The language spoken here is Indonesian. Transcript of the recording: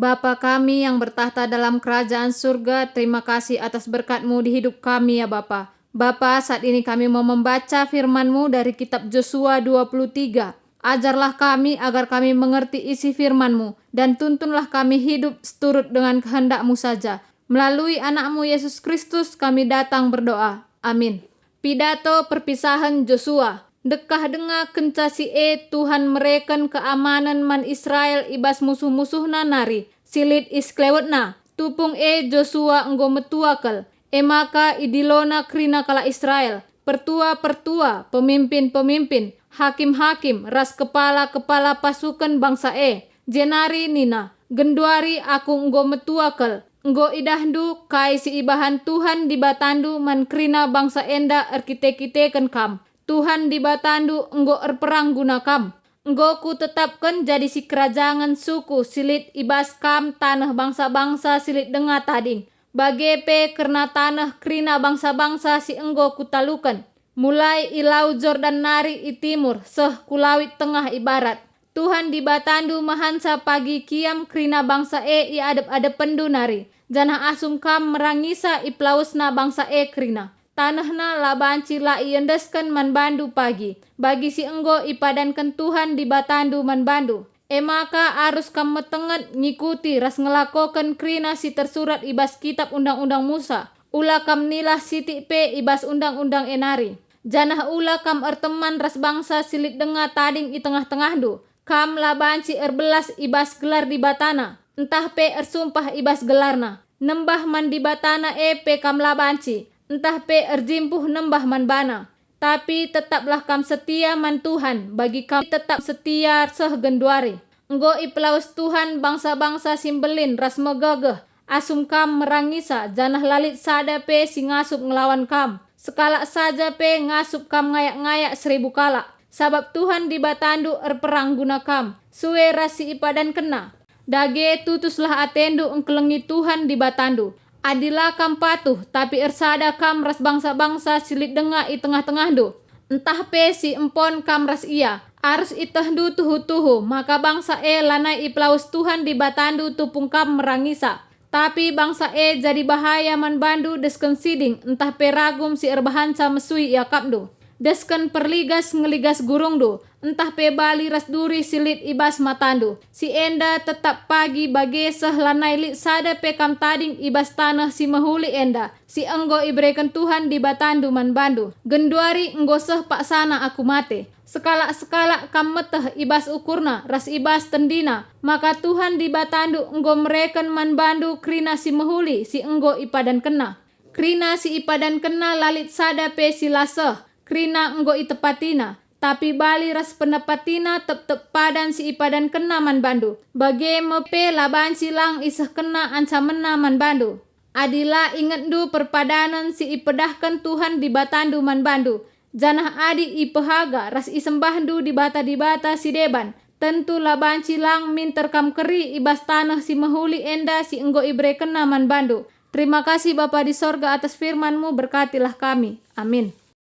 Bapa kami yang bertahta dalam kerajaan surga, terima kasih atas berkat-Mu di hidup kami ya Bapa. Bapa, saat ini kami mau membaca firman-Mu dari kitab Yosua 23. Ajarlah kami agar kami mengerti isi firman-Mu, dan tuntunlah kami hidup seturut dengan kehendak-Mu saja. Melalui anak-Mu Yesus Kristus kami datang berdoa. Amin. Pidato perpisahan Yosua. Dekah denga kenca Tuhan mereken keamanan man Israel ibas musuh-musuhna nari. Silit isklewetna. Tupung Joshua enggo metuakel. Maka idilona krina kala Israel. Pertua-pertua, pemimpin-pemimpin, hakim-hakim, ras kepala-kepala pasukan bangsa Jenari nina. Genduari aku enggo metuakel. Enggo idahdu kai si ibahan Tuhan dibatandu man krina bangsa enda arkite-kiteken kam. Tuhan dibatandu enggo erperang guna kam. Enggo ku tetapkan jadi si kerajaan suku silit ibas kam tanah bangsa-bangsa silit denga tading. Bagepe kerna tanah krina bangsa-bangsa si enggo ku talukan. Mulai ilau Jordan nari i timur seh kulawit tengah ibarat. Tuhan dibatandu mahansa pagi kiam krina bangsa i adep-adependu nari. Janah asum kam merangisa iplausna bangsa krina. Tanahna labanci la iendeskan man bandu pagi. Bagi si enggo ipadankan Tuhan dibatandu man bandu. Maka arus kam metenget ngikuti ras ngelakokan krina si tersurat ibas kitab undang-undang Musa. Ula kam nilah siti pe ibas undang-undang enari. Janah ula kam erteman ras bangsa silit denga tading i tengah-tengahdu. Kam labanci erbelas ibas gelar di batana. Entah pe ersumpah ibas gelarna. Nembah man di batana pe kam labanci. Entah pe erjimpuh nembah man bana. Tapi tetaplah kam setia man Tuhan. Bagi kam tetap setia seh genduari. Enggo iplaus Tuhan bangsa-bangsa simbelin ras megageh. Asum kam merangisa. Janah lalit sada pe si ngasup ngelawan kam. Sekala saja pe ngasup kam ngayak-ngayak 1000 kala. Sabab Tuhan dibatandu erperang guna kam. Suwe rasi ipadan kena. Dage tutuslah atendu engkelengi Tuhan dibatandu. Adilah kam patuh, tapi ersada kam ras bangsa-bangsa silit denga i tengah-tengahdu. Entah pe si empon kam ras ia. Arus itahdu tuhu-tuhu, maka bangsa lanai iplaus Tuhan dibatandu tupung kam merangisa. Tapi bangsa jadi bahaya man bandu desken siding, entah pe ragum si erbahansa mesui ia kapdu. Desken perligas ngeligas gurungdu, entah pe bali ras duri silit ibas matandu. Si enda tetap pagi bage sehlanai lit sada pe kam tading ibas tanah si mahuli enda. Si enggo ibrekan Tuhan di batandu man bandu. Genduari enggo seh paksana aku mate. Sekala-sekala kam meteh ibas ukurna ras ibas tendina. Maka Tuhan di batandu enggo mereken man bandu krina si mahuli si enggo ipadan kena. Krina si ipadan kena lalit sada pe si laseh. Krina enggo itepatina, tapi bali ras penepatina tep-tep padan si ipadan kena man bandu. Bage mepe laban silang isah kena ansamena man bandu. Adila ingatdu perpadanan si ipedahkan Tuhan di batandu man bandu. Janah adi ipehaga ras isembahdu di bata si deban. Tentu laban silang min terkam keri ibas tanah si mahuli enda si enggo ibre kena man bandu. Terima kasih Bapa di sorga atas firman-Mu, berkatilah kami. Amin.